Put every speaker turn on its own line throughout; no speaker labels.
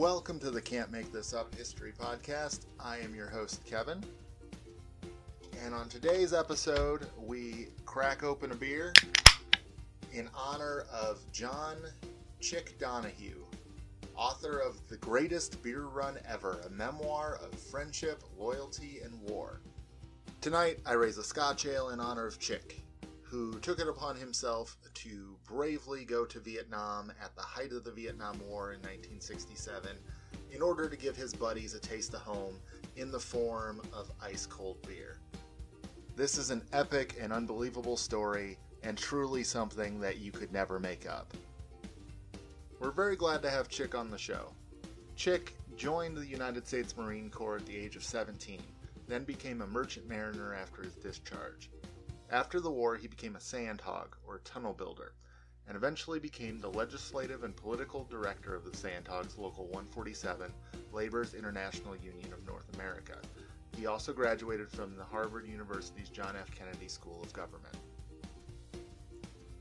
Welcome to the Can't Make This Up History Podcast. I am your host, Kevin. And on today's episode, we crack open a beer in honor of John Chick Donahue, author of The Greatest Beer Run Ever, a memoir of friendship, loyalty, and war. Tonight, I raise a Scotch ale in honor of Chick, who took it upon himself to bravely go to Vietnam at the height of the Vietnam War in 1967 in order to give his buddies a taste of home in the form of ice-cold beer. This is an epic and unbelievable story, and truly something that you could never make up. We're very glad to have Chick on the show. Chick joined the United States Marine Corps at the age of 17, then became a merchant mariner after his discharge. After the war, he became a sandhog, or tunnel builder, and eventually became the legislative and political director of the Sandhogs Local 147, Labor's International Union of North America. He also graduated from the Harvard University's John F. Kennedy School of Government.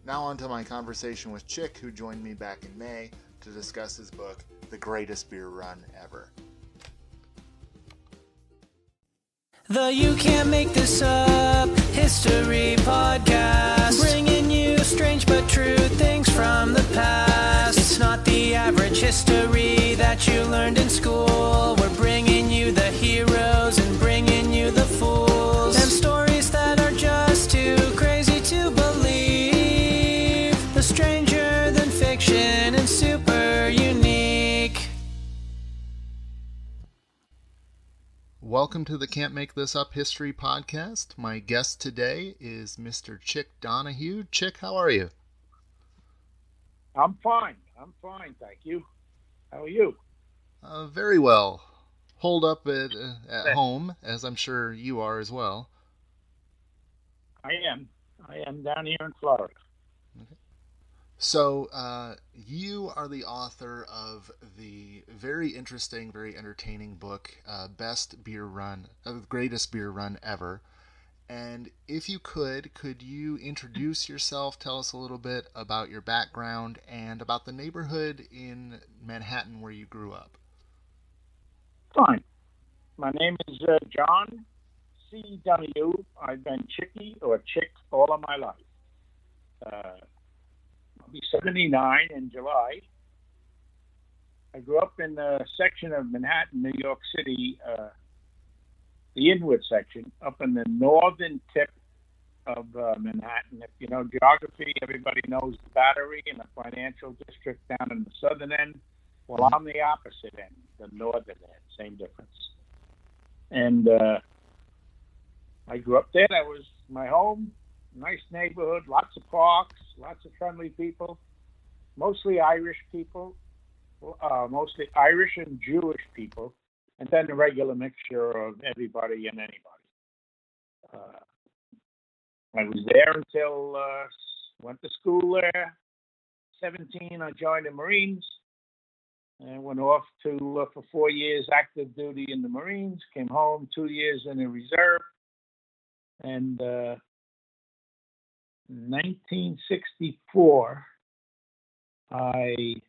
Now on to my conversation with Chick, who joined me back in May to discuss his book, The Greatest Beer Run Ever.
The You Can't Make This Up History Podcast, bringing you strange but true things from the past. It's not the average history that you learned in school. We're bringing you the heroes and bringing you the fools, and stories that are just too crazy to believe. The stranger than fiction and super unique.
Welcome to the Can't Make This Up History Podcast. My guest today is Mr. Chick Donahue. Chick, how are you?
I'm fine, thank you. How are you?
Very well. Holed up at home, as I'm sure you are as well.
I am down here in Florida.
Okay. So, you are the author of the very interesting, very entertaining book, Greatest Beer Run Ever. And if you could you introduce yourself, tell us a little bit about your background and about the neighborhood in Manhattan where you grew up?
Fine. My name is John C. Donahue. I've been Chicky or Chick all of my life. I'll be 79 in July. I grew up in the section of Manhattan, New York City, the Inwood section, up in the northern tip of Manhattan. If you know geography, everybody knows the Battery and the financial district down in the southern end. Well, I'm the opposite end, the northern end, same difference. And I grew up there. That was my home. Nice neighborhood, lots of parks, lots of friendly people, mostly Irish people, mostly Irish and Jewish people, and then the regular mixture of everybody and anybody. I was there until went to school there. 17, I joined the Marines and went off to for 4 years active duty in the Marines. Came home 2 years in the reserve, and 1964, I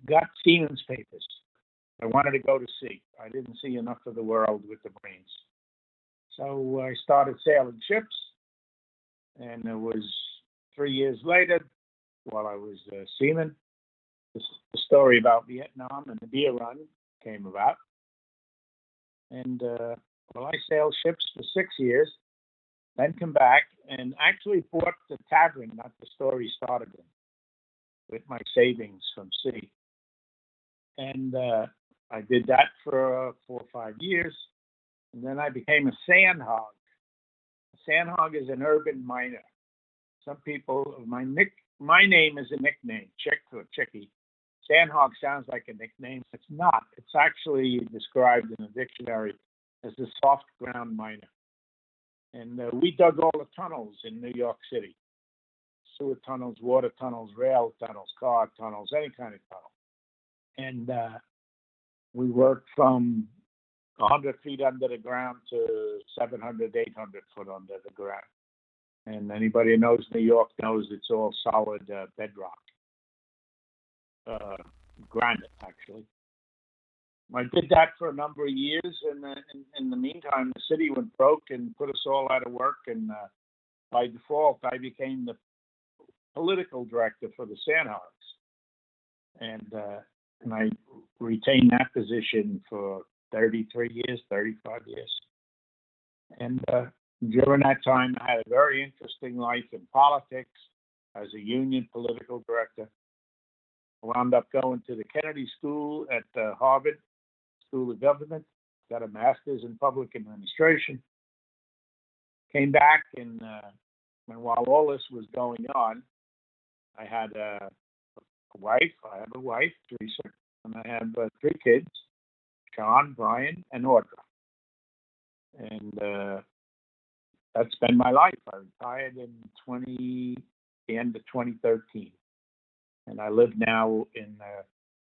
got seaman's papers. I wanted to go to sea. I didn't see enough of the world with the Marines. So I started sailing ships, and it was 3 years later, while I was a seaman, the story about Vietnam and the beer run came about. And I sailed ships for 6 years, then come back and actually bought the tavern that the story started in with my savings from sea. And I did that for 4 or 5 years. And then I became a sandhog. A sandhog is an urban miner. Some people, my name is a nickname, Chick or Chicky. Sandhog sounds like a nickname. It's not. It's actually described in a dictionary as a soft ground miner. And we dug all the tunnels in New York City. Sewer tunnels, water tunnels, rail tunnels, car tunnels, any kind of tunnel. And we worked from 100 feet under the ground to 700, 800 foot under the ground. And anybody who knows New York knows it's all solid bedrock. granite, actually. I did that for a number of years, and in the meantime, the city went broke and put us all out of work, and by default, I became the political director for the Sandhogs, and I retained that position for 33 years, 35 years. And during that time, I had a very interesting life in politics as a union political director. I wound up going to the Kennedy School at Harvard School of Government, got a master's in public administration, came back, and while all this was going on, I had a wife. I have a wife, Teresa, and I have 3 kids, Sean, Brian, and Audra. And that's been my life. I retired in the end of 2013, and I live now in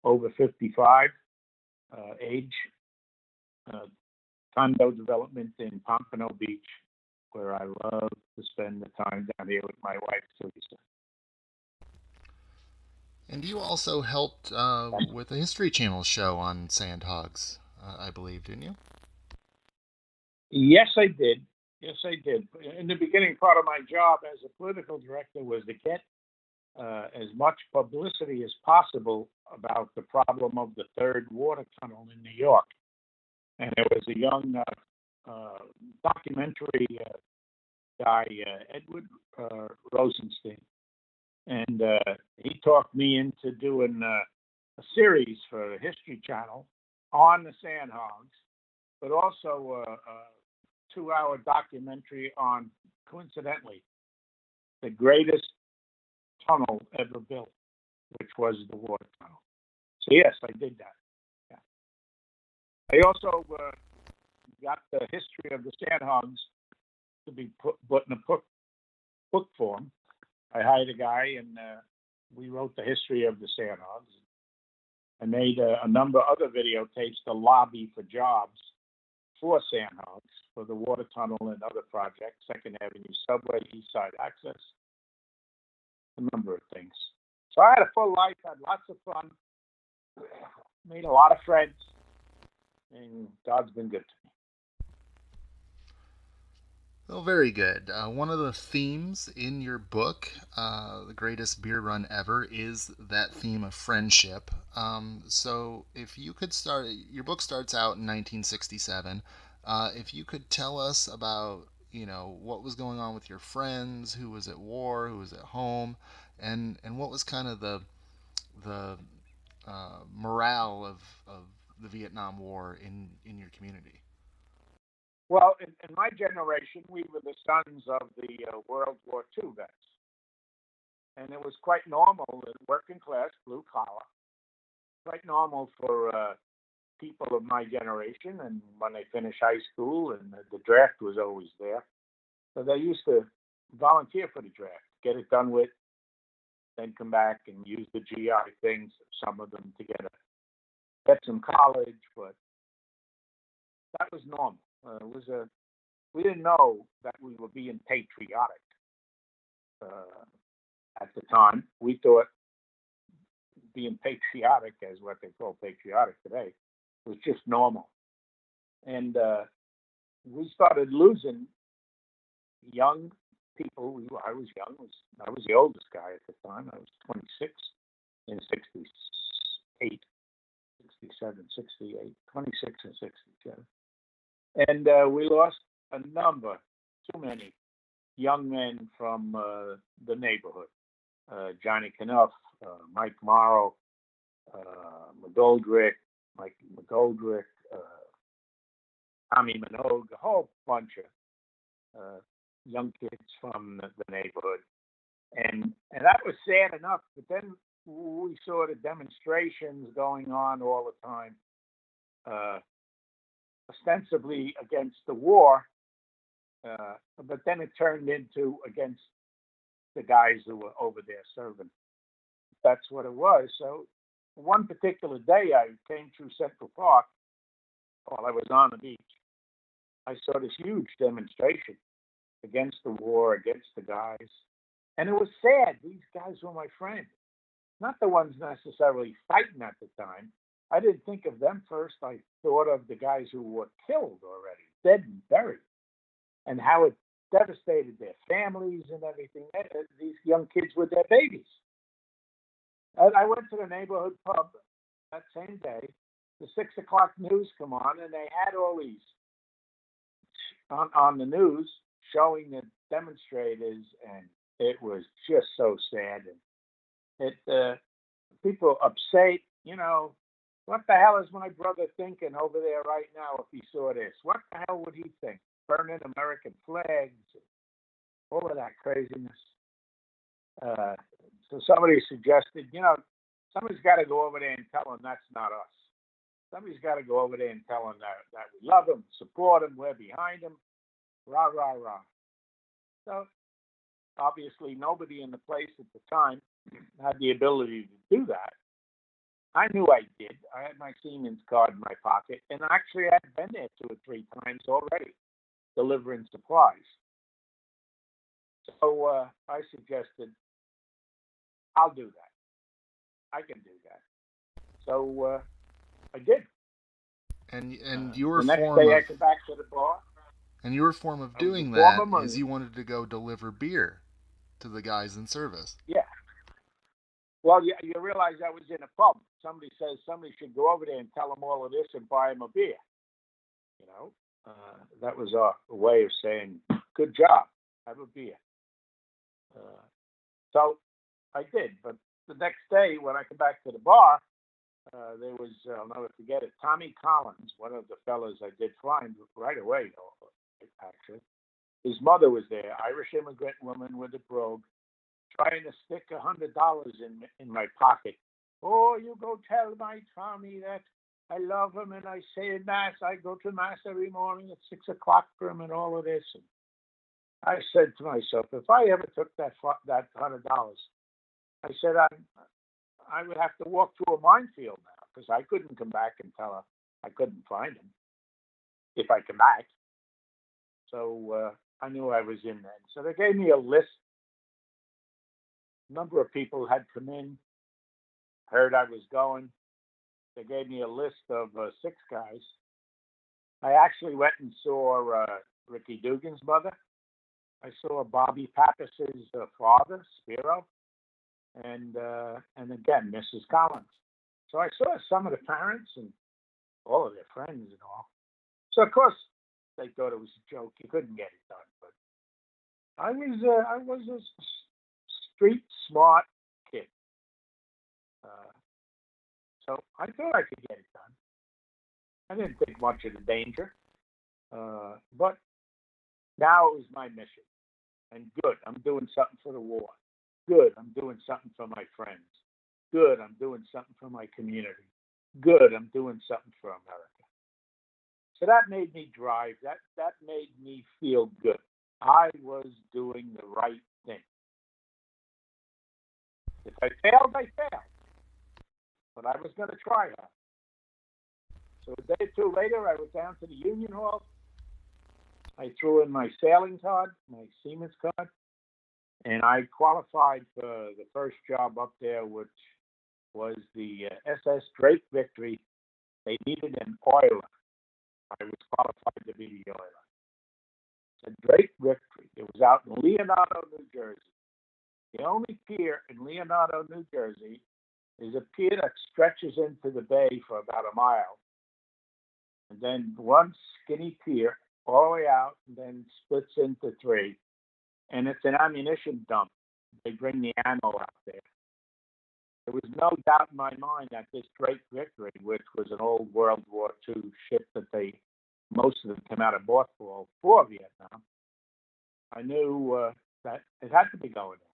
over 55 age condo development in Pompano Beach, where I love to spend the time down here with my wife, Teresa.
And you also helped with the History Channel show on Sandhogs, I believe, didn't you?
Yes, I did. Yes, I did. In the beginning, part of my job as a political director was to get as much publicity as possible about the problem of the third water tunnel in New York. And there was a young documentary guy, Edward Rosenstein, and he talked me into doing a series for the History Channel on the Sandhogs, but also a 2-hour documentary on, coincidentally, the greatest tunnel ever built, which was the water tunnel. So yes, I did that. Yeah. I also got the history of the Sandhogs to be put in a book form. I hired a guy, and we wrote the history of the Sandhogs. I made a number of other videotapes to lobby for jobs for Sandhogs, for the water tunnel and other projects, Second Avenue Subway, East Side Access, a number of things. So I had a full life, had lots of fun, made a lot of friends, and God's been good to me.
Well, very good. One of the themes in your book, The Greatest Beer Run Ever, is that theme of friendship. So if you could start, your book starts out in 1967. If you could tell us about, what was going on with your friends, who was at war, who was at home, and what was kind of the morale of the Vietnam War in your community.
Well, in my generation, we were the sons of the World War II vets. And it was quite normal, working class, blue collar, quite normal for people of my generation. And when they finished high school, and the draft was always there. So they used to volunteer for the draft, get it done with, then come back and use the GI things, some of them to get some college, but that was normal. We didn't know that we were being patriotic at the time. We thought being patriotic, as what they call patriotic today, was just normal. And we started losing young people. I was young. I was the oldest guy at the time. I was 26 in 68, 67, 68, 26 and 67. And we lost a number, too many, young men from the neighborhood. Johnny Knuff, Mike Morrow, Mike McGoldrick, Tommy Minogue, a whole bunch of young kids from the neighborhood. And that was sad enough, but then we saw the demonstrations going on all the time, ostensibly against the war, but then it turned into against the guys who were over there serving. That's what it was. So one particular day I came through Central Park while I was on the beach. I saw this huge demonstration against the war, against the guys. And it was sad. These guys were my friends. not the ones necessarily fighting at the time. I didn't think of them first. I thought of the guys who were killed already, dead and buried, and how it devastated their families and everything. These young kids with their babies. I went to the neighborhood pub that same day. The 6 o'clock news come on, and they had all these on the news showing the demonstrators, and it was just so sad. And people upset, what the hell is my brother thinking over there right now if he saw this? What the hell would he think? Burning American flags, all of that craziness. So somebody suggested, somebody's got to go over there and tell them that's not us. Somebody's got to go over there and tell them that we love them, support them, we're behind them, rah, rah, rah. So obviously nobody in the place at the time had the ability to do that. I knew I did. I had my Siemens card in my pocket, and actually I had been there 2 or 3 times already, delivering supplies. So I suggested, I'll do that. I can do that. So I did.
And your
the next
form
day
of,
I came back to the bar.
and your form of doing that is you wanted to go deliver beer to the guys in service.
Yeah. Well, you realize I was in a pub. Somebody says somebody should go over there and tell them all of this and buy them a beer. That was a way of saying, good job, have a beer. So I did. But the next day when I come back to the bar, there was, I'll never forget it, Tommy Collins, one of the fellas I did find right away, actually. His mother was there, Irish immigrant woman with a brogue, trying to stick $100 in my pocket. Oh, you go tell my Tommy that I love him and I say Mass. I go to Mass every morning at 6 o'clock for him and all of this. And I said to myself, if I ever took that $100, I said I would have to walk through a minefield now because I couldn't come back and tell her I couldn't find him if I come back. So I knew I was in then. So they gave me a list. A number of people had come in, heard I was going. They gave me a list of 6 guys. I actually went and saw Ricky Dugan's mother. I saw Bobby Pappas's father, Spiro, and again, Mrs. Collins. So I saw some of the parents and all of their friends and all. So of course they thought it was a joke. You couldn't get it done, but I was a street smart kid. So I thought I could get it done. I didn't think much of the danger, but now it was my mission. And good, I'm doing something for the war. Good, I'm doing something for my friends. Good, I'm doing something for my community. Good, I'm doing something for America. So that made me drive. That made me feel good. I was doing the right thing. If I failed, I failed. But I was going to try hard. So a day or two later, I went down to the Union Hall. I threw in my sailing card, my Siemens card, and I qualified for the first job up there, which was the SS Drake Victory. They needed an oiler. I was qualified to be the oiler. The Drake Victory. It was out in Leonardo, New Jersey. The only pier in Leonardo, New Jersey, is a pier that stretches into the bay for about a mile. And then one skinny pier all the way out, and then splits into 3. And it's an ammunition dump. They bring the ammo out there. There was no doubt in my mind that this Drake Victory, which was an old World War II ship that most of them came out of mothballs for Vietnam, I knew that it had to be going there.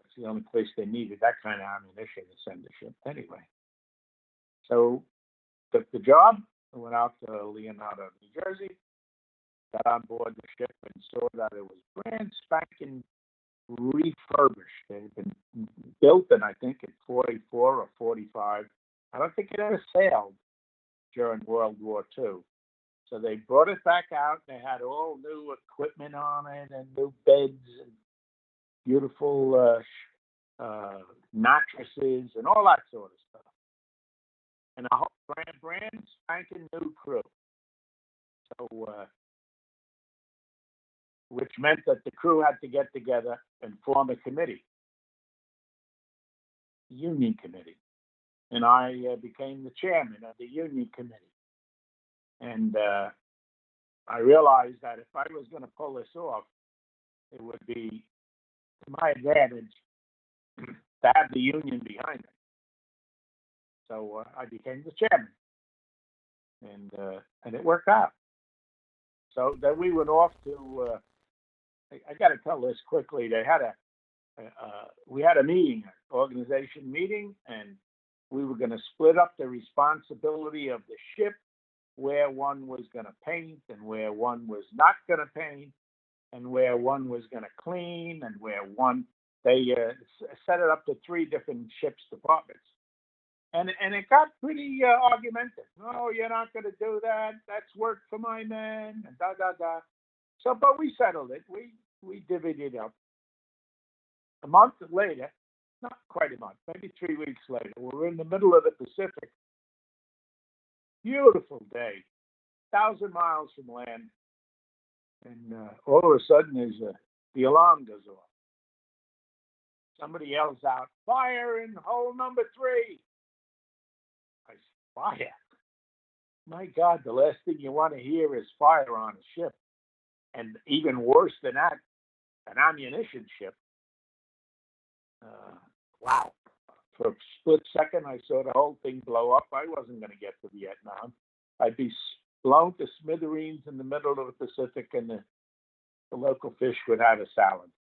It's the only place they needed that kind of ammunition to send the ship anyway. So took the job, I went out to Leonardo, New Jersey, got on board the ship and saw that it was brand spanking refurbished. It had been built in, I think, in 44 or 45. I don't think it ever sailed during World War II. So they brought it back out. They had all new equipment on it and new beds and beautiful mattresses, and all that sort of stuff. And a whole brand spanking new crew. So, which meant that the crew had to get together and form a committee, union committee. And I became the chairman of the union committee. And I realized that if I was going to pull this off, it would be to my advantage to have the union behind me. So I became the chairman, and it worked out. So then we went off to. I got to tell this quickly. They had we had a meeting, an organization meeting, and we were going to split up the responsibility of the ship, where one was going to paint and where one was not going to paint, and where one was going to clean, and where one. They set it up to 3 different ships departments. And it got pretty argumentative. No, you're not going to do that. That's work for my men. And da da da. So, but we settled it. We divvied it up. A month later, not quite a month, maybe 3 weeks later, we were in the middle of the Pacific. Beautiful day, 1,000 miles from land, and all of a sudden, the alarm goes off. Somebody yells out, "Fire in hole number 3." I said, "Fire? My God, the last thing you want to hear is fire on a ship. And even worse than that, an ammunition ship." Wow. For a split second, I saw the whole thing blow up. I wasn't going to get to Vietnam. I'd be blown to smithereens in the middle of the Pacific, and the local fish would have a salad.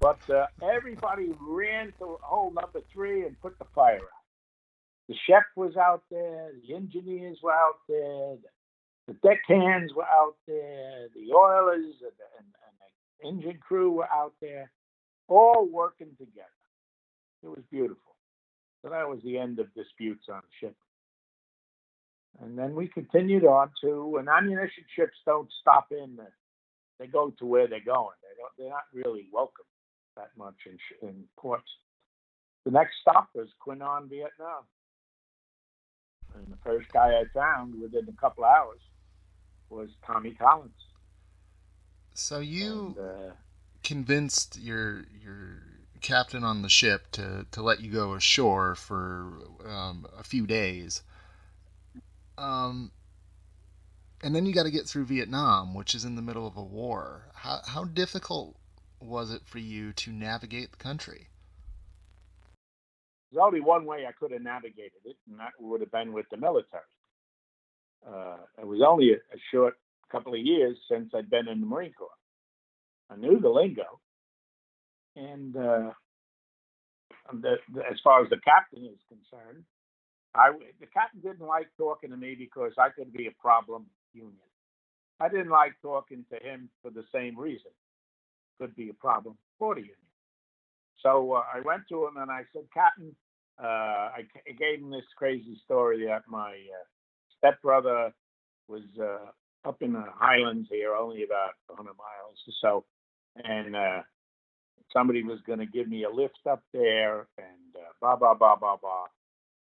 But everybody ran to hole number 3 and put the fire out. The chef was out there, the engineers were out there, the deckhands were out there, the oilers and the engine crew were out there, all working together. It was beautiful. So that was the end of disputes on the ship. And then we continued on to, and ammunition ships don't stop in. They go to where they're going. They're not really welcome that much in ports. The next stop was Quinnon, Vietnam. And the first guy I found within a couple of hours was Tommy Collins.
So you convinced your captain on the ship to let you go ashore for a few days. And then you got to get through Vietnam, which is in the middle of a war. How difficult was it for you to navigate the country?
There's only one way I could have navigated it, and that would have been with the military. It was only a short couple of years since I'd been in the Marine Corps. I knew the lingo, and as far as the captain is concerned, the captain didn't like talking to me because I could be a problem union. I didn't like talking to him for the same reason. Could be a problem for the union. So I went to him and I said, "Captain," I gave him this crazy story that my stepbrother was up in the highlands here, only about 100 miles or so, and somebody was going to give me a lift up there, and blah, blah, blah, blah, blah.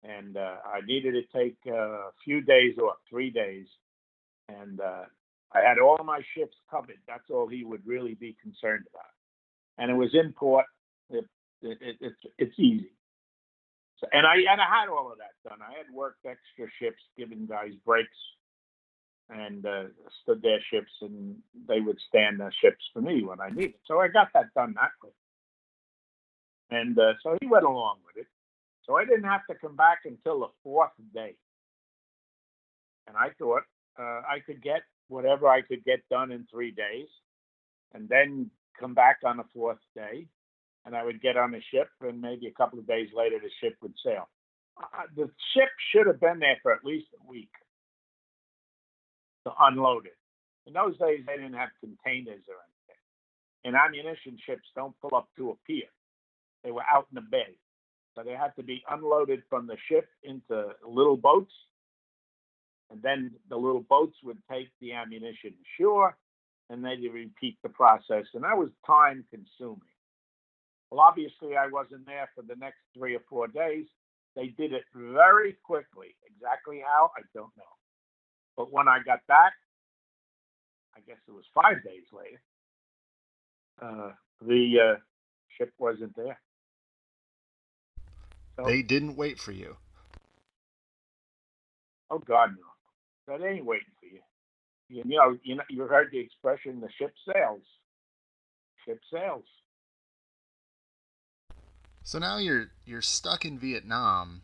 And I needed to take a few days off, 3 days, and I had all my ships covered. That's all he would really be concerned about. And it was in port. It's easy. So, and I had all of that done. I had worked extra ships, giving guys breaks, and stood their ships, and they would stand their ships for me when I needed. So I got that done that quick. And so he went along with it. So I didn't have to come back until the 4th day. And I thought I could get whatever I could get done in 3 days, and then come back on the 4th day, and I would get on the ship, and maybe a couple of days later the ship would sail. The ship should have been there for at least a week to unload it. In those days, they didn't have containers or anything. And ammunition ships don't pull up to a pier. They were out in the bay. So they had to be unloaded from the ship into little boats. And then the little boats would take the ammunition ashore, and they'd repeat the process. And that was time consuming. Well, obviously, I wasn't there for the next 3 or 4 days. They did it very quickly. Exactly how, I don't know. But when I got back, I guess it was 5 days later, the ship wasn't there. So,
They didn't wait for you.
oh God, no. That ain't waiting for you. You heard the expression, the ship sails. Ship sails.
So now you're stuck in Vietnam,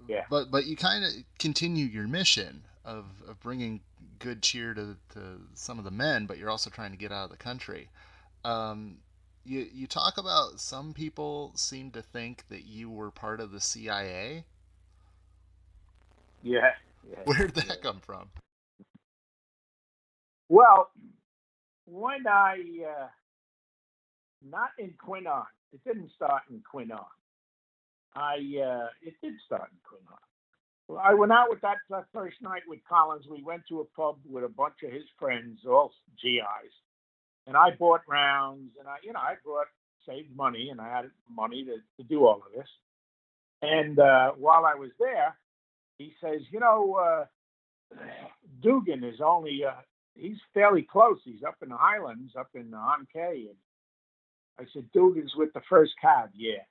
Yeah.
but you kind of continue your mission of bringing good cheer to some of the men, but you're also trying to get out of the country. You talk about some people seem to think that you were part of the CIA.
Yeah.
Where did that come from?
Well, when I, not in Quinnon, it didn't start in Quinnon. It did start in Quinnon. Well, I went out with that first night with Collins. We went to a pub with a bunch of his friends, all GIs, and I bought rounds, and I saved money, and I had money to do all of this. And while I was there, he says, Dugan is only, he's fairly close. He's up in the Highlands, up in Ankh. And I said, Dugan's with the first cab, yeah.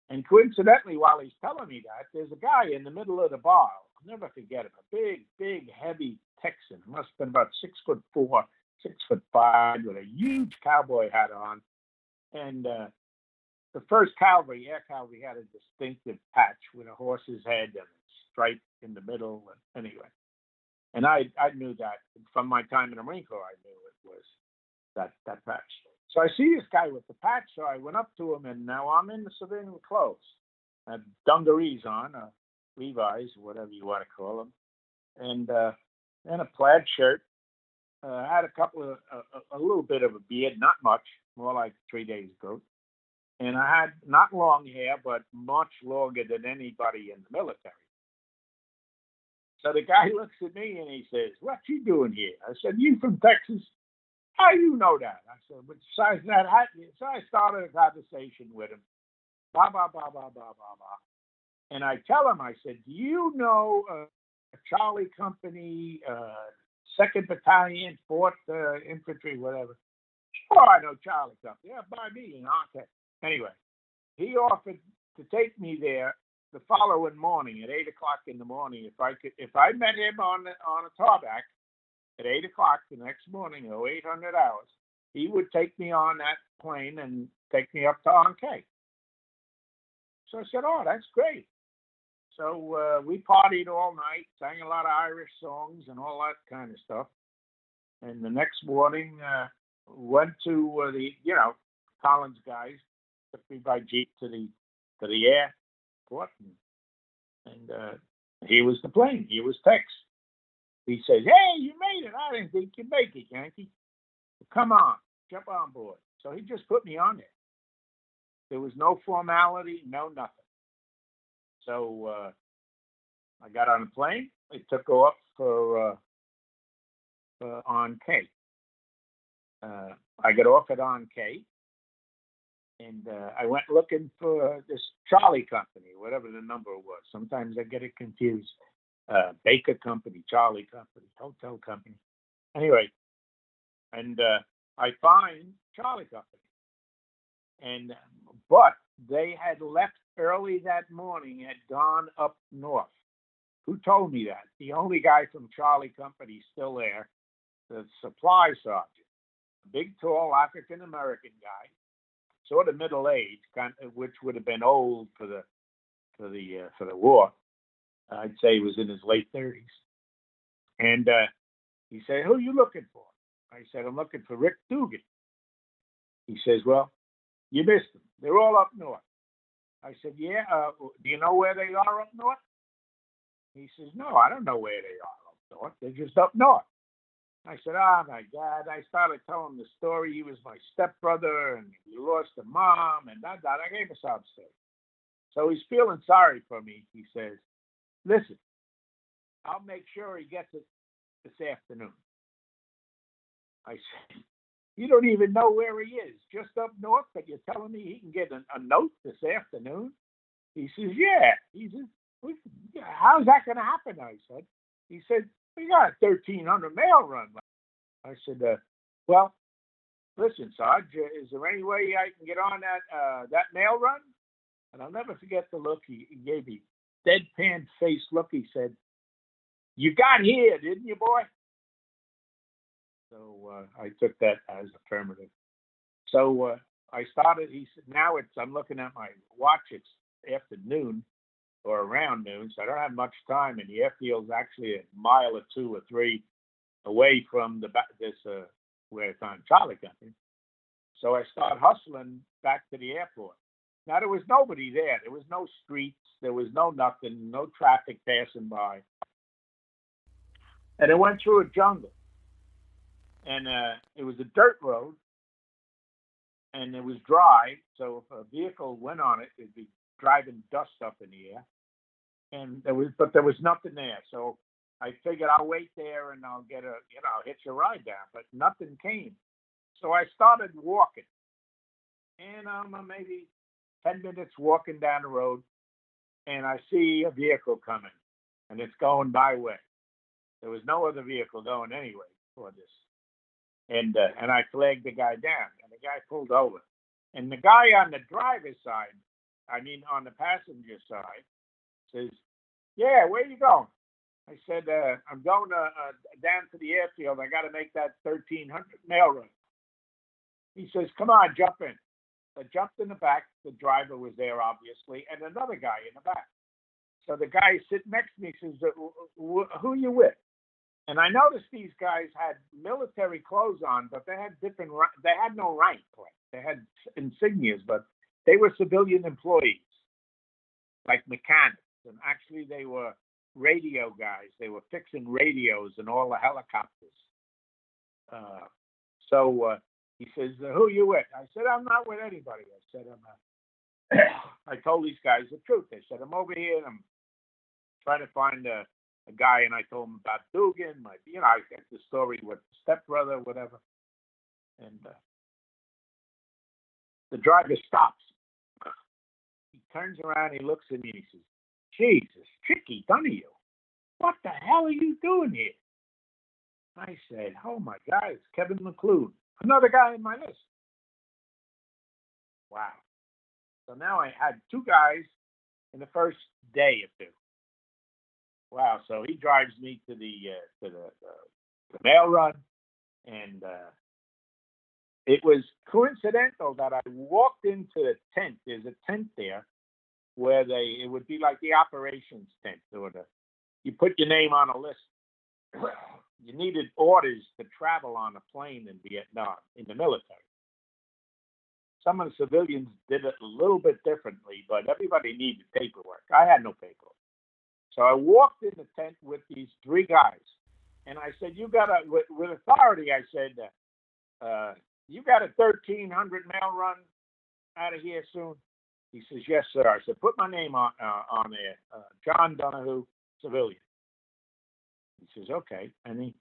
And coincidentally, while he's telling me that, there's a guy in the middle of the bar. I'll never forget him. A big, heavy Texan. Must have been about 6'4", 6'5", with a huge cowboy hat on. And the first cavalry, Air Cavalry, had a distinctive patch with a horse's head and a stripe in the middle. And anyway, and I knew that from my time in the Marine Corps. I knew it was that patch. So I see this guy with the patch, so I went up to him, and now I'm in the civilian clothes. I had dungarees on, Levi's, whatever you want to call them, and a plaid shirt. I had a little bit of a beard, not much, more like 3 days growth. And I had not long hair, but much longer than anybody in the military. So the guy looks at me and he says, "What you doing here?" I said, "You from Texas? How you know that?" I said, "But besides that, so I started a conversation with him. Blah, blah, blah, blah, blah, blah, blah. And I tell him, I said, "Do you know Charlie Company, 2nd Battalion, 4th Infantry, whatever?" "Oh, I know Charlie Company. Yeah, by me." Okay. Anyway, he offered to take me there the following morning at 8:00 in the morning. If I met him on a tarmac at 8:00 the next morning, 800 hours, he would take me on that plane and take me up to Ankh. So I said, "Oh, that's great." So we partied all night, sang a lot of Irish songs and all that kind of stuff. And the next morning, went to the Collins guys took me by jeep to the airport, and here was the plane. Here was Tex. He says, "Hey, you made it. I didn't think you'd make it, Yankee. Come on, jump on board." So he just put me on there. There was no formality, no nothing. So I got on the plane. It took off for Ankh. I got off at Ankh, and I went looking for this Charlie Company, whatever the number was. Sometimes I get it confused. Baker Company, Charlie Company, Hotel Company. Anyway, and I find Charlie Company, but they had left early that morning, had gone up north. Who told me that? The only guy from Charlie Company still there, the supply sergeant, a big, tall African American guy, sort of middle aged, which would have been old for the war. I'd say he was in his late 30s. And he said, "Who are you looking for?" I said, "I'm looking for Rick Dugan." He says, "Well, you missed them. They're all up north." I said, "Yeah, do you know where they are up north?" He says, "No, I don't know where they are up north. They're just up north." I said, "Oh, my God." I started telling the story. He was my stepbrother, and he lost a mom, and that. I gave a sob story. So he's feeling sorry for me. He says, "Listen, I'll make sure he gets it this afternoon." I said, You don't even know where he is, just up north, but you're telling me he can get a note this afternoon? He says, yeah. He says, how's that going to happen? I said. He said, we got a 1,300 mail run. I said, well, listen, Sarge, is there any way I can get on that mail run? And I'll never forget the look he gave me. Deadpan face look. He said, you got here, didn't you, boy? So I took that as affirmative. So I started. He said, now I'm looking at my watch. It's afternoon or around noon, so I don't have much time. And the airfield's actually a mile or 2 or 3 away from this where it's on Charlie Company. So I start hustling back to the airport. Now there was nobody there. There was no streets. There was no nothing. No traffic passing by. And it went through a jungle. And it was a dirt road, and it was dry. So if a vehicle went on it, it'd be driving dust up in the air. And there was nothing there. So I figured I'll wait there and I'll get I'll hitch a ride down. But nothing came. So I started walking, and I'm maybe 10 minutes walking down the road, and I see a vehicle coming, and it's going my way. There was no other vehicle going anyway for this. And I flagged the guy down, and the guy pulled over. And the guy on the driver's side, on the passenger side, says, yeah, where you going? I said, I'm going down to the airfield. I got to make that 1,300 mail run. He says, come on, jump in. I jumped in the back. The driver was there, obviously, and another guy in the back. So the guy sitting next to me says, who are you with? And I noticed these guys had military clothes on, but they had no rank. They had insignias, but they were civilian employees, like mechanics. And actually, they were radio guys. They were fixing radios and all the helicopters. So he says, who are you with? I said, I'm not with anybody. I said, I told these guys the truth. They said, I'm over here and I'm trying to find a guy, and I told him about Dugan, I got the story with the stepbrother, whatever. And the driver stops. He turns around, he looks at me, and he says, Jesus, Chick Donahue, what the hell are you doing here? I said, oh my God, it's Kevin McClune, another guy in my list. Wow. So now I had 2 guys in the first day or 2. Wow, so he drives me to the mail run, and it was coincidental that I walked into the tent. There's a tent there where it would be like the operations tent, you put your name on a list. You needed orders to travel on a plane in Vietnam in the military. Some of the civilians did it a little bit differently, but everybody needed paperwork. I had no paperwork. So I walked in the tent with these 3 guys, and I said, with authority, I said, you got a 1,300 mail run out of here soon? He says, yes, sir. I said, put my name on there, John Donohue, civilian. He says, okay. And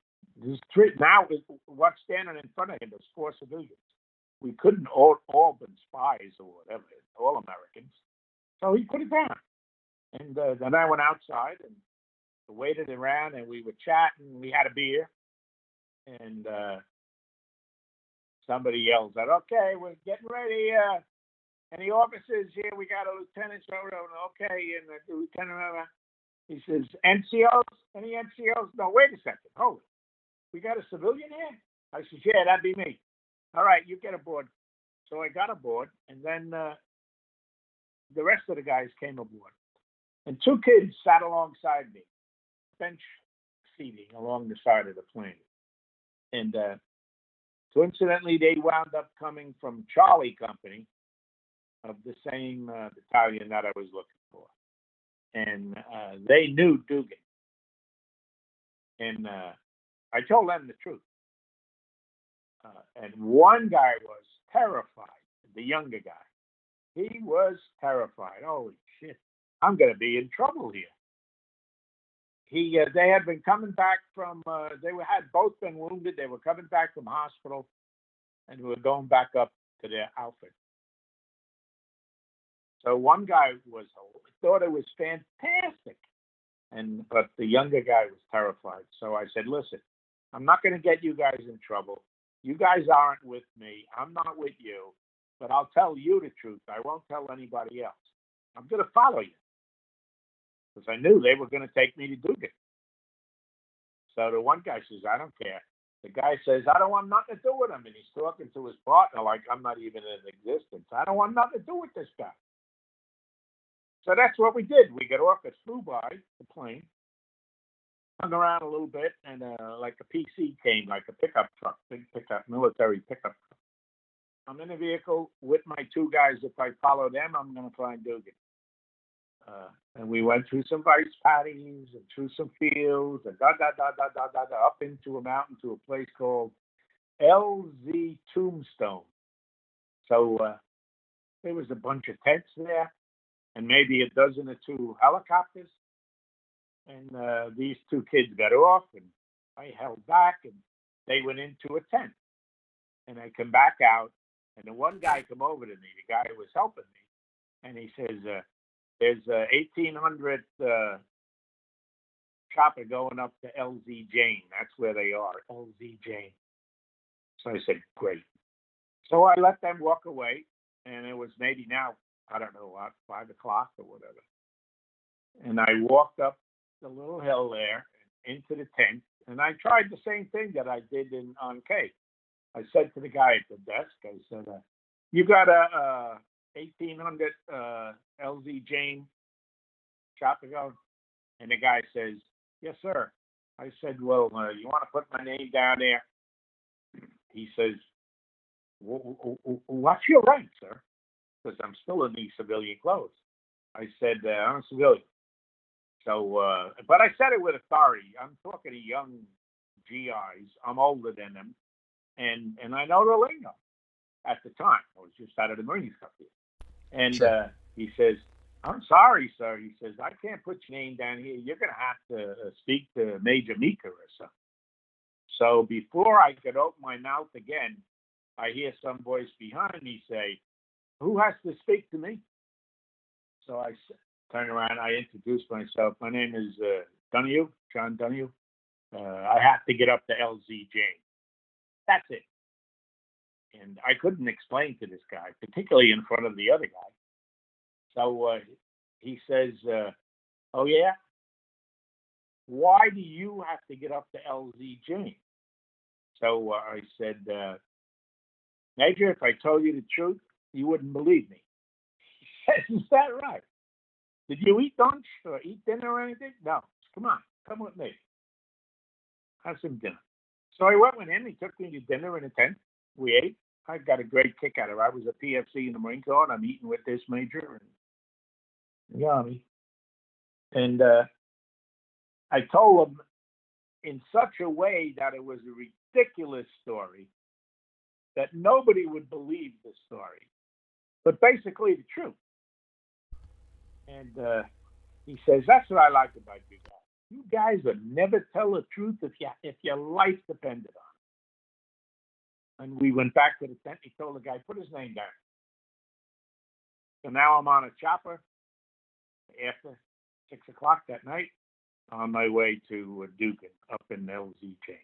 there's 3, now what's standing in front of him, there's 4 civilians. We couldn't all been spies or whatever, all Americans. So he put it down. And then I went outside and waited around, and we were chatting. We had a beer, and somebody yells out, okay, we're getting ready. Any officers here? We got a lieutenant. Okay, and the lieutenant, he says, NCOs? Any NCOs? No, wait a second. Hold it. We got a civilian here? I said, yeah, that'd be me. All right, you get aboard. So I got aboard, and then the rest of the guys came aboard. And 2 kids sat alongside me, bench seating along the side of the plane. And coincidentally, they wound up coming from Charlie Company of the same battalion that I was looking for. And they knew Dugan. And I told them the truth. And one guy was terrified, the younger guy. He was terrified. Holy shit. I'm going to be in trouble here. They had been coming back from, had both been wounded. They were coming back from hospital. and we were going back up to their outfit. So one guy thought it was fantastic, but the younger guy was terrified. So I said, listen, I'm not going to get you guys in trouble. You guys aren't with me. I'm not with you. But I'll tell you the truth. I won't tell anybody else. I'm going to follow you. Because I knew they were going to take me to Dugan. So the one guy says, I don't care. The guy says, I don't want nothing to do with him. And he's talking to his partner like I'm not even in existence. I don't want nothing to do with this guy. So that's what we did. We got off, it flew by the plane, hung around a little bit, and like a PC came, like a pickup truck, big pickup, military pickup truck. I'm in a vehicle with my two guys. If I follow them, I'm going to find Dugan. And we went through some rice paddies and through some fields and up into a mountain to a place called LZ Tombstone. So there was a bunch of tents there and maybe a dozen or two helicopters. And these two kids got off and I held back and they went into a tent. And I come back out and the one guy come over to me, the guy who was helping me, and he says, there's a 1800 chopper going up to LZ Jane. That's where they are, LZ Jane. So I said, great. So I let them walk away, and it was maybe now, I don't know, 5 o'clock or whatever. And I walked up the little hill there into the tent, and I tried the same thing that I did on K. I said to the guy at the desk, I said, you got a 1800 LZ Jane chopper going? And the guy says, yes, sir. I said, well, you want to put my name down there? He says, what's your rank, sir? Because I'm still in these civilian clothes. I said, I'm a civilian. So, but I said it with authority. I'm talking to young GIs. I'm older than them. And I know the lingo at the time. I was just out of the Marines Company. And sure. He says, I'm sorry, sir. He says, I can't put your name down here. You're going to have to speak to Major Meeker or something. So before I could open my mouth again, I hear some voice behind me say, who has to speak to me? So I turn around. I introduce myself. My name is Donohue, John Donohue. I have to get up to LZ Jane. That's it. And I couldn't explain to this guy, particularly in front of the other guy. So he says, oh, yeah? Why do you have to get up to LZ Jane? So I said, Major, if I told you the truth, you wouldn't believe me. He says, is that right? Did you eat lunch or eat dinner or anything? No. Come on. Come with me. Have some dinner. So I went with him. He took me to dinner in a tent. We ate. I got a great kick out of it. I was a PFC in the Marine Corps, and I'm eating with this major in the Army. And I told him in such a way that it was a ridiculous story that nobody would believe the story, but basically the truth. And he says, that's what I like about you guys. You guys would never tell the truth if your life depended on it. And we went back to the tent. He told the guy, put his name down. So now I'm on a chopper after 6 o'clock that night on my way to Dugan up in LZ Jane.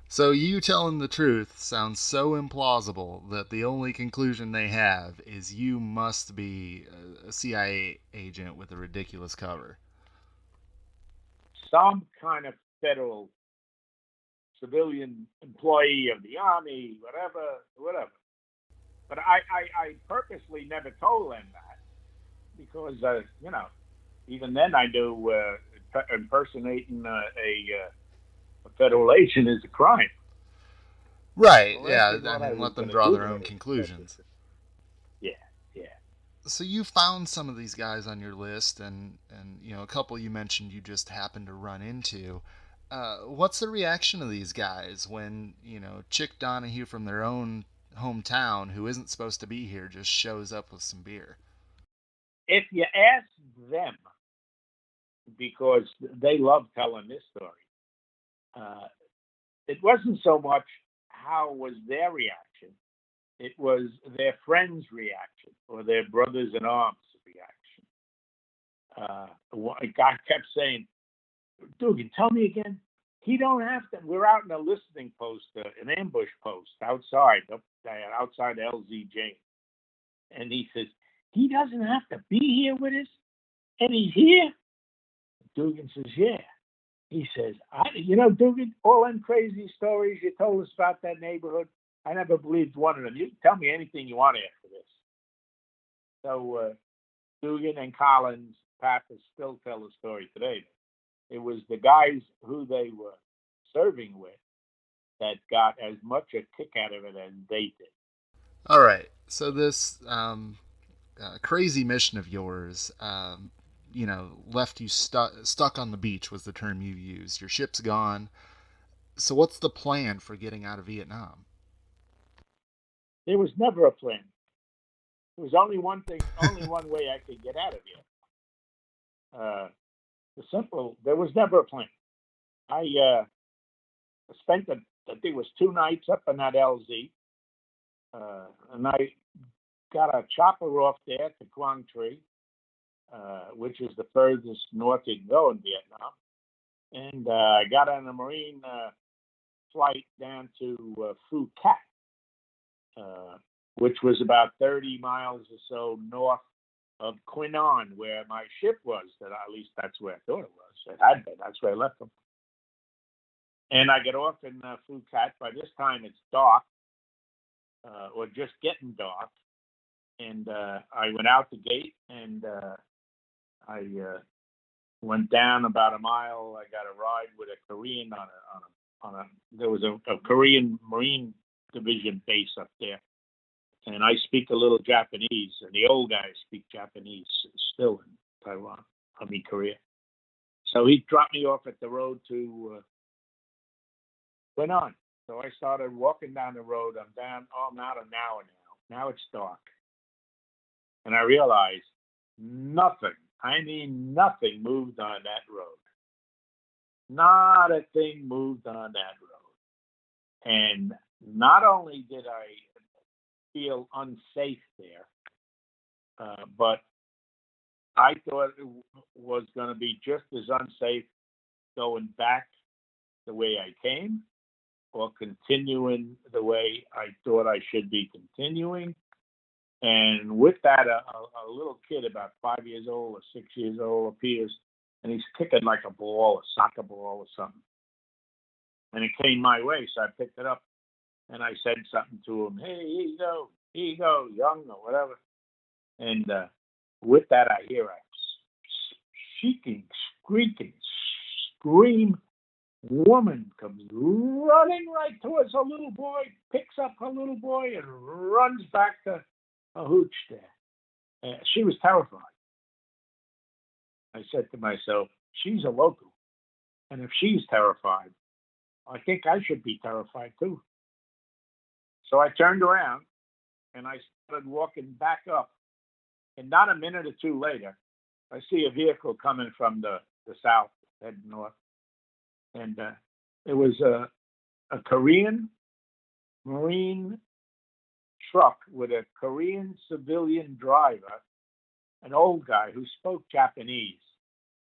So you telling the truth sounds so implausible that the only conclusion they have is you must be a CIA agent with a ridiculous cover.
Some kind of federal civilian employee of the Army, whatever. But I purposely never told them that because, even then I knew impersonating a federal agent is a crime.
Right, well, yeah, I mean, let them draw their own conclusions.
Yeah.
So you found some of these guys on your list, and a couple you mentioned you just happened to run into. What's the reaction of these guys when, Chick Donahue from their own hometown, who isn't supposed to be here, just shows up with some beer?
If you ask them, because they love telling this story, it wasn't so much how was their reaction. It was their friends' reaction or their brothers-in-arms reaction. A guy kept saying, Dugan, tell me again. He don't have to. We're out in a listening post, an ambush post outside LZJ. And he says, he doesn't have to be here with us? And he's here? Dugan says, yeah. He says, Dugan, all them crazy stories you told us about that neighborhood, I never believed one of them. You can tell me anything you want after this. So Dugan and Collins, Pappas still tell the story today. It was the guys who they were serving with that got as much a kick out of it as they did.
All right. So this crazy mission of yours, left you stuck on the beach was the term you used. Your ship's gone. So what's the plan for getting out of Vietnam?
There was never a plan. There was only one way I could get out of here. There was never a plan. I spent I think it was 2 nights up in that LZ, and I got a chopper off there to Quang Tri, which is the furthest north you can go in Vietnam, and I got on a marine flight down to Phu Cat, which was about 30 miles or so north of Quy Nhon, where my ship was. At least that's where I thought it was. It had been. That's where I left them. And I get off in Phu Cat. By this time, it's dark, or just getting dark. And I went out the gate, and I went down about a mile. I got a ride with a Korean there was a Korean Marine Division base up there. And I speak a little Japanese, and the old guys speak Japanese still in Korea. So he dropped me off at the road to Quy Nhon. So I started walking down the road. I'm out an hour now. Now it's dark. And I realized nothing moved on that road. Not a thing moved on that road. And not only did I feel unsafe there, but I thought it was going to be just as unsafe going back the way I came or continuing the way I thought I should be continuing. And with that, a little kid about 5 years old or 6 years old appears, and he's kicking like a ball, a soccer ball or something. And it came my way, so I picked it up. And I said something to him, hey, here you go, young or whatever. And with that, I hear a shrieking, squeaking, scream. Woman comes running right towards her little boy, picks up her little boy, and runs back to a hooch there. She was terrified. I said to myself, she's a local. And if she's terrified, I think I should be terrified too. So I turned around and I started walking back up. And not a minute or two later, I see a vehicle coming from the south, heading north. And it was a Korean Marine truck with a Korean civilian driver, an old guy who spoke Japanese.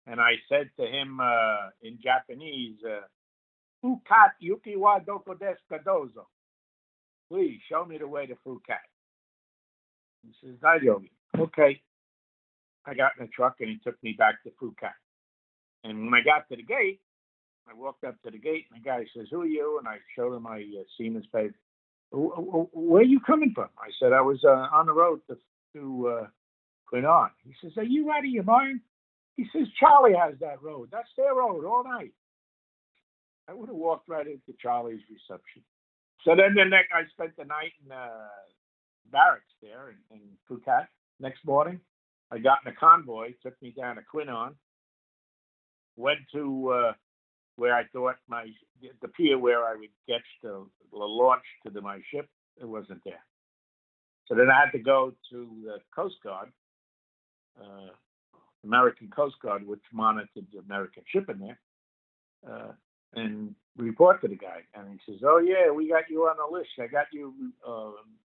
And I said to him in Japanese, Phuket yuki wa doko desu ka dozo. Please show me the way to Phuket. He says, Daijoubi. Okay. I got in the truck and he took me back to Phuket. And when I got to the gate, I walked up to the gate and the guy says, who are you? And I showed him my seaman's paper. Where are you coming from? I said, I was on the road to Quy Nhon. He says, are you out of your mind? He says, Charlie has that road. That's their road all night. I would have walked right into Charlie's reception. So then I spent the night in barracks there in Phuket. Next morning, I got in a convoy, took me down to Quy Nhon, went to where I thought the pier where I would get the launch to my ship. It wasn't there. So then I had to go to the Coast Guard, American Coast Guard, which monitored the American shipping there. and report to the guy. And he says, "Oh yeah, we got you on the list. I got you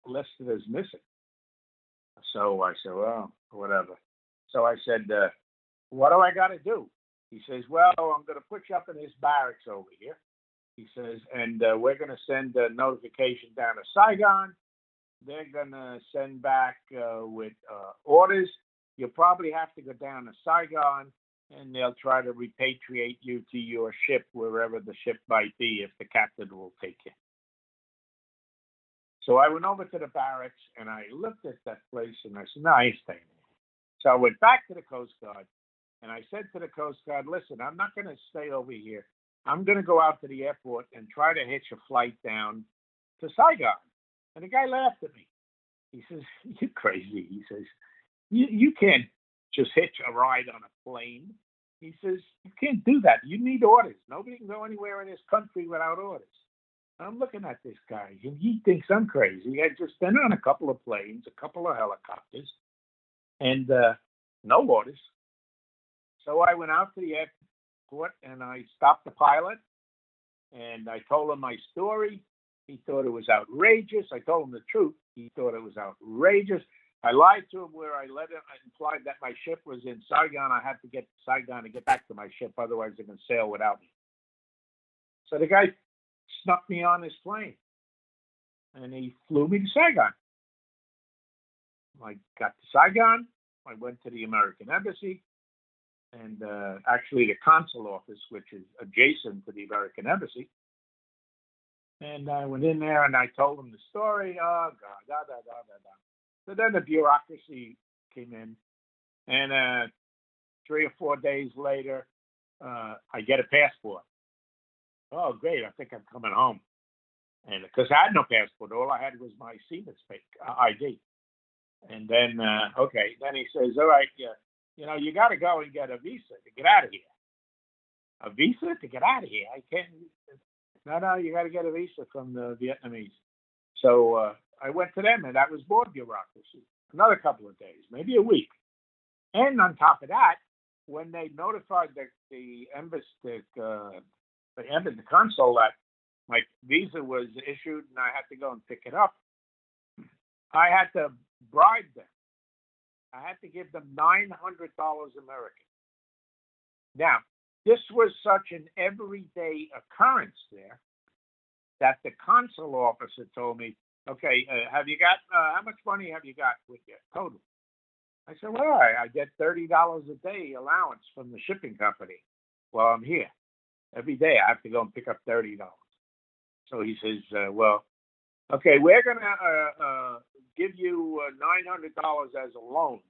listed as missing." So I said, "Well, whatever." So I said, "What do I got to do?" He says, "Well, I'm going to put you up in this barracks over here." He says, "And we're going to send a notification down to Saigon. They're going to send back with orders. You'll probably have to go down to Saigon, and they'll try to repatriate you to your ship, wherever the ship might be, if the captain will take you." So I went over to the barracks, and I looked at that place, and I said, "No, I ain't staying there." So I went back to the Coast Guard, and I said to the Coast Guard, "Listen, I'm not going to stay over here. I'm going to go out to the airport and try to hitch a flight down to Saigon." And the guy laughed at me. He says, "You're crazy." He says, you can't just hitch a ride on a plane." He says, "You can't do that. You need orders. Nobody can go anywhere in this country without orders." I'm looking at this guy, and he thinks I'm crazy. I just been on a couple of planes, a couple of helicopters, and no orders. So I went out to the airport, and I stopped the pilot, and I told him my story. He thought it was outrageous. I told him the truth. He thought it was outrageous. I lied to him where I implied that my ship was in Saigon. I had to get to Saigon to get back to my ship. Otherwise, they can sail without me. So the guy snuck me on his plane, and he flew me to Saigon. I got to Saigon. I went to the American Embassy, and actually the consul office, which is adjacent to the American Embassy. And I went in there, and I told him the story. Oh, God, da, da, da, da, da. So then the bureaucracy came in, and 3 or 4 days later, I get a passport. Oh, great, I think I'm coming home. And because I had no passport, all I had was my seaman's ID. And then, then he says, "All right, you got to go and get a visa to get out of here." A visa to get out of here? I can't. No, you got to get a visa from the Vietnamese. So I went to them, and that was more bureaucracy. Another couple of days, maybe a week. And on top of that, when they notified the embassy, the consul that my visa was issued and I had to go and pick it up, I had to bribe them. I had to give them $900 American. Now, this was such an everyday occurrence there that the consul officer told me, "Okay, have you got, how much money have you got with you total?" I said, "Well, I get $30 a day allowance from the shipping company while I'm here. Every day I have to go and pick up $30. So he says, "Well, okay, we're going to give you $900 as a loan.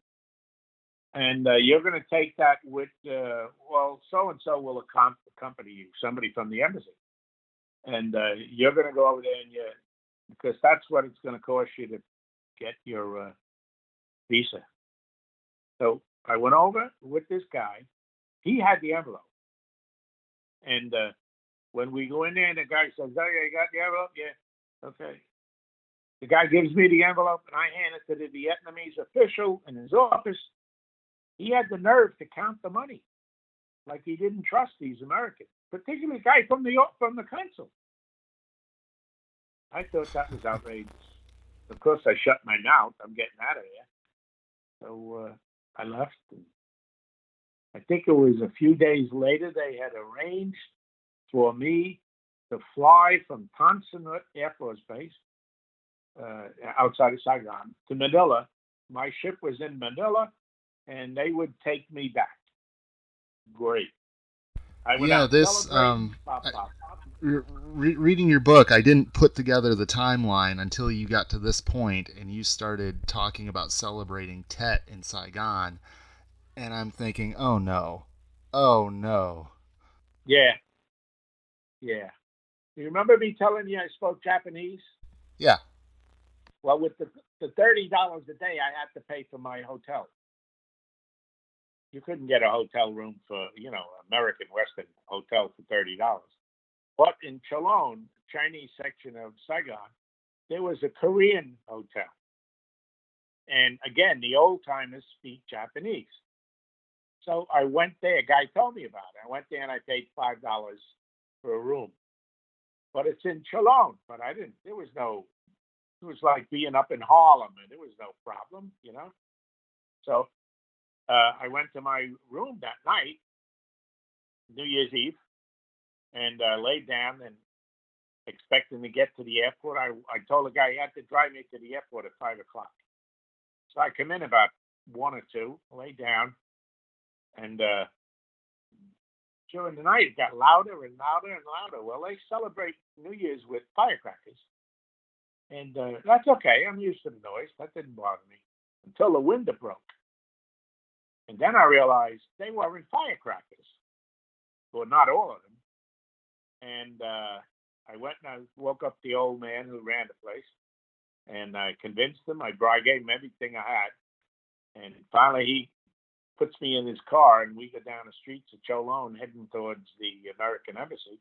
And you're going to take that with, so-and-so will accompany you, somebody from the embassy. And you're going to go over there, because that's what it's going to cost you to get your visa." So I went over with this guy. He had the envelope. And when we go in there, and the guy says, "Oh, yeah, you got the envelope?" "Yeah." "Okay." The guy gives me the envelope, and I hand it to the Vietnamese official in his office. He had the nerve to count the money, like he didn't trust these Americans, particularly the guy from the consul. I thought that was outrageous. Of course, I shut my mouth. I'm getting out of there. So I left. I think it was a few days later they had arranged for me to fly from Tan Son Nhut Air Force Base outside of Saigon to Manila. My ship was in Manila, and they would take me back. Great.
Reading your book, I didn't put together the timeline until you got to this point, and you started talking about celebrating Tet in Saigon, and I'm thinking, oh no.
Yeah. You remember me telling you I spoke Japanese?
Yeah.
Well, with the $30 a day, I had to pay for my hotel. You couldn't get a hotel room for, American Western hotel for $30. But in Chalon, Chinese section of Saigon, there was a Korean hotel. And again, the old timers speak Japanese. So I went there. A guy told me about it. I went there and I paid $5 for a room. But it's in Cologne. But I didn't. It was like being up in Harlem, and there was no problem, you know. So I went to my room that night, New Year's Eve, and laid down and expecting to get to the airport. I told the guy he had to drive me to the airport at 5 o'clock. So I come in about 1 or 2, lay down, and during the night it got louder and louder and louder. Well, they celebrate New Year's with firecrackers, and that's okay. I'm used to the noise. That didn't bother me until the window broke. And then I realized they weren't firecrackers. Well, not all of them. And I went and I woke up the old man who ran the place, and I convinced him. I gave him everything I had, and finally he puts me in his car, and we go down the streets of Cologne heading towards the American embassy.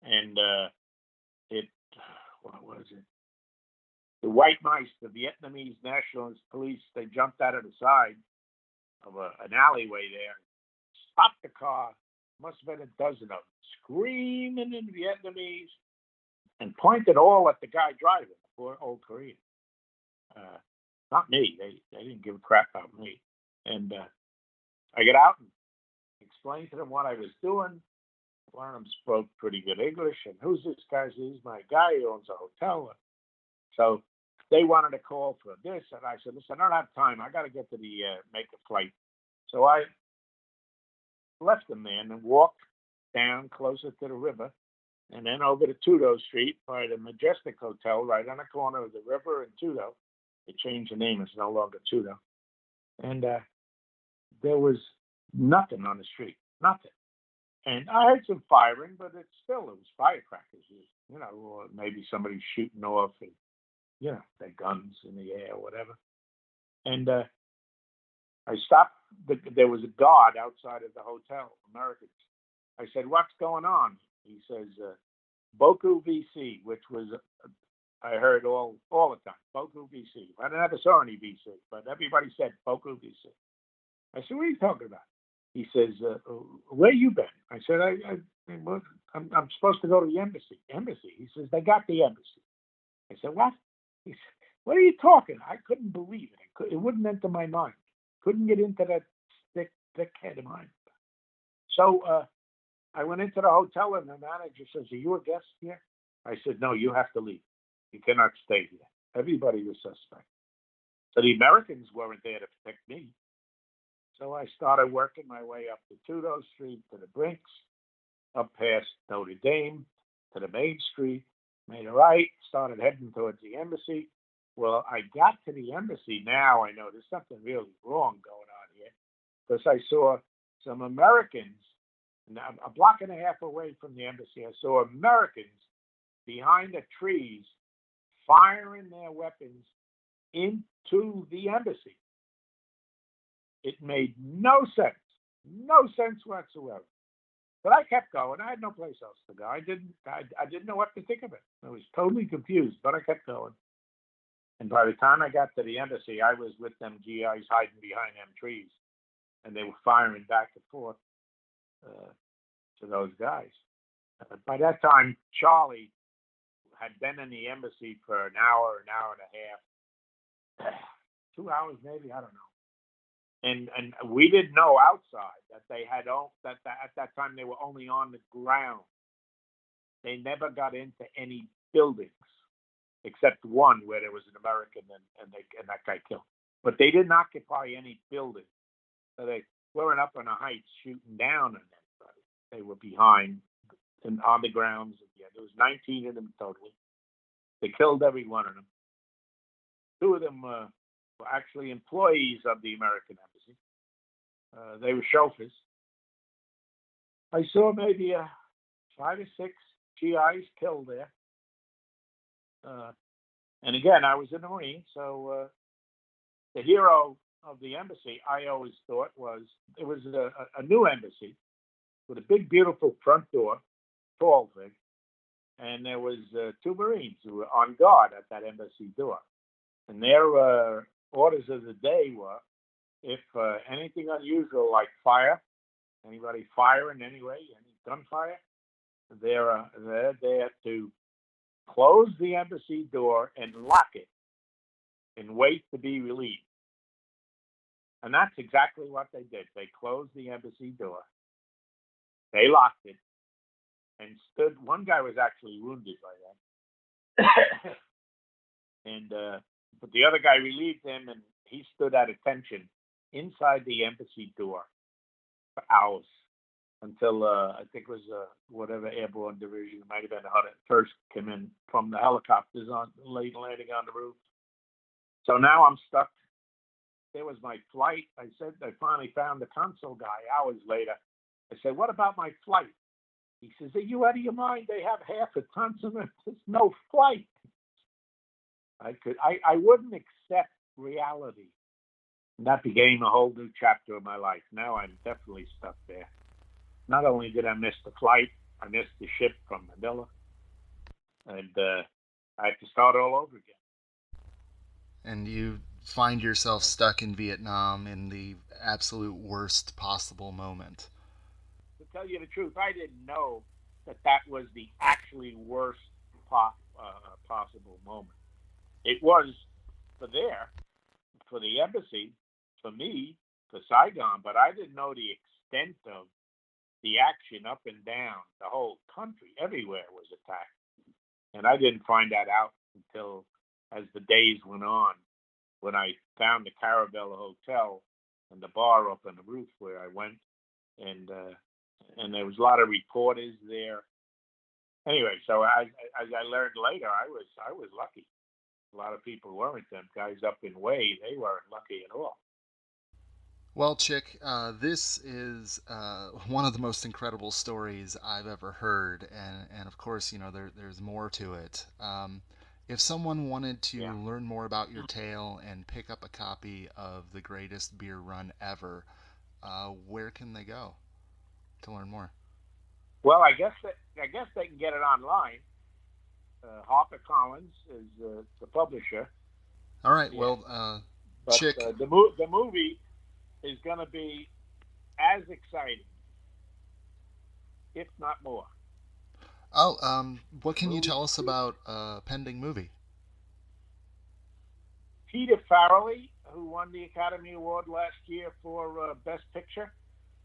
And what was it? The white mice, the Vietnamese nationalist police, they jumped out of the side of an alleyway there, stopped the car, must have been a dozen of them, screaming in Vietnamese, and pointed all at the guy driving, the poor old Korean. Not me. They didn't give a crap about me. And I got out and explained to them what I was doing. One of them spoke pretty good English, and who's this guy? He's my guy who owns a hotel. So they wanted to call for this, and I said, listen, I don't have time. I got to get to the make a flight. So I left them there and walked down closer to the river, and then over to Tudo Street by the Majestic Hotel, right on the corner of the river and Tudo. They changed the name. It's no longer Tudo. And there was nothing on the street, nothing. And I heard some firing, but it was firecrackers, you know, or maybe somebody shooting off, and, you know, their guns in the air or whatever. And I stopped. There was a guard outside of the hotel, Americans. I said, what's going on? He says, Boku VC, which was, I heard all the time, Boku VC. I never saw any VC, but everybody said Boku VC. I said, what are you talking about? He says, where you been? I said, I'm supposed to go to the embassy. Embassy? He says, they got the embassy. I said, what? He said, what are you talking? I couldn't believe it. It wouldn't enter my mind. Couldn't get into that thick head of mine. So I went into the hotel, and the manager says, are you a guest here? I said, no, you have to leave. You cannot stay here. Everybody was suspect. So the Americans weren't there to protect me. So I started working my way up to Tudo Street, to the Brinks, up past Notre Dame, to the Main Street, made a right, started heading towards the embassy. Well, I got to the embassy. Now I know there's something really wrong going on here, because I saw some Americans, a block and a half away from the embassy, I saw Americans behind the trees firing their weapons into the embassy. It made no sense whatsoever. But I kept going. I had no place else to go. I didn't know what to think of it. I was totally confused, but I kept going. And by the time I got to the embassy, I was with them GIs hiding behind them trees, and they were firing back and forth to those guys. By that time, Charlie had been in the embassy for an hour and a half, 2 hours maybe, I don't know. And we didn't know outside that they had at that time they were only on the ground. They never got into any buildings except one where there was an American and that guy killed. But they didn't occupy any buildings. So they weren't up on the heights shooting down on anybody. They were behind and on the grounds. Yeah, there was 19 of them totally. They killed every one of them. 2 of them were actually employees of the American embassy. They were chauffeurs. I saw maybe 5 or 6 GIs killed there. And again, I was in the Marines, so the hero of the embassy, I always thought it was a new embassy with a big, beautiful front door, tall thing, and there was 2 Marines who were on guard at that embassy door. And their orders of the day were, if anything unusual like fire, anybody firing anyway, any gunfire, they're there to close the embassy door and lock it and wait to be relieved. And that's exactly what they did. They closed the embassy door. They locked it and stood. One guy was actually wounded by that. But the other guy relieved him, and he stood at attention inside the embassy door for hours until I think it was whatever airborne division, it might have been the 101st, came in from the helicopters landing on the roof. So now I'm stuck. There was my flight. I finally found the consul guy hours later. I said, "What about my flight?" He says, "Are you out of your mind? They have half a consulate. There's no flight." I wouldn't accept reality. And that became a whole new chapter of my life. Now I'm definitely stuck there. Not only did I miss the flight, I missed the ship from Manila. And I had to start all over again.
And you find yourself stuck in Vietnam in the absolute worst possible moment.
To tell you the truth, I didn't know that was the actually worst possible moment. It was for the embassy, for me, for Saigon, but I didn't know the extent of the action up and down. The whole country, everywhere was attacked. And I didn't find that out until as the days went on, when I found the Caravella Hotel and the bar up on the roof where I went, and there was a lot of reporters there. Anyway, so as I learned later, I was lucky. A lot of people weren't. Them guys up in Way, they weren't lucky at all.
Well, Chick, this is one of the most incredible stories I've ever heard, and of course, there's more to it. If someone wanted to learn more about your tale and pick up a copy of The Greatest Beer Run Ever, where can they go to learn more?
Well, I guess they can get it online. HarperCollins is the publisher.
All right. Well,
but,
Chick,
the movie is going to be as exciting, if not more.
Oh, what can you tell us about pending movie?
Peter Farrelly, who won the Academy Award last year for Best Picture,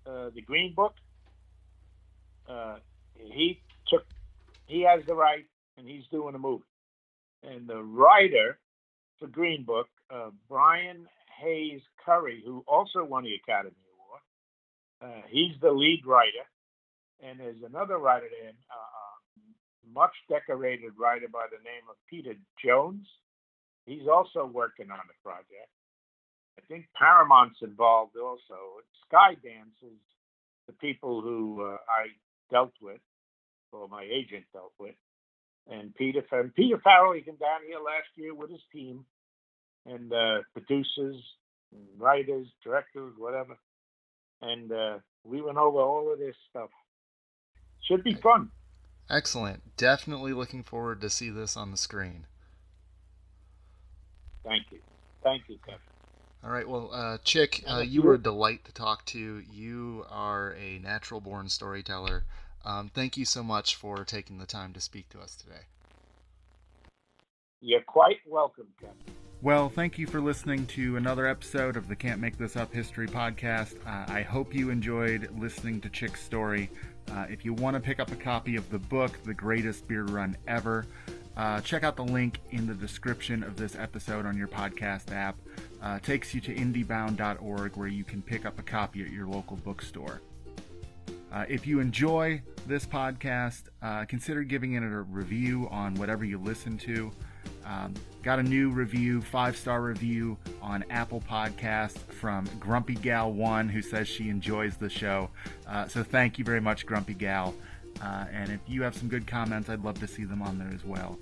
The Green Book. He has the right, and he's doing a movie. And the writer for Green Book, Brian Hayes Curry, who also won the Academy Award, he's the lead writer. And there's another writer there, much decorated writer by the name of Peter Jones. He's also working on the project. I think Paramount's involved also. Skydance is the people who I dealt with, or my agent dealt with. And Peter Farrelly came down here last year with his team, and producers, and writers, directors, whatever. And we went over all of this stuff. Should be fun.
Excellent. Definitely looking forward to see this on the screen.
Thank you. Thank you, Kevin.
All right. Well, Chick, you were a delight to talk to. You are a natural-born storyteller. Thank you so much for taking the time to speak to us today.
You're quite welcome, Kevin.
Well, thank you for listening to another episode of the Can't Make This Up History Podcast. I hope you enjoyed listening to Chick's story. If you want to pick up a copy of the book, The Greatest Beer Run Ever, check out the link in the description of this episode on your podcast app. It takes you to indiebound.org, where you can pick up a copy at your local bookstore. If you enjoy this podcast, consider giving it a review on whatever you listen to. Got a new review, 5-star review on Apple Podcasts from Grumpy Gal 1, who says she enjoys the show. So thank you very much, Grumpy Gal. And if you have some good comments, I'd love to see them on there as well.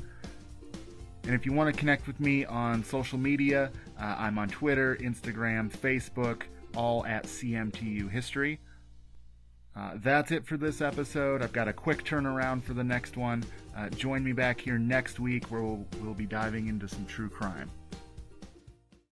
And if you want to connect with me on social media, I'm on Twitter, Instagram, Facebook, all at CMTU History. That's it for this episode. I've got a quick turnaround for the next one. Join me back here next week, where we'll be diving into some true crime.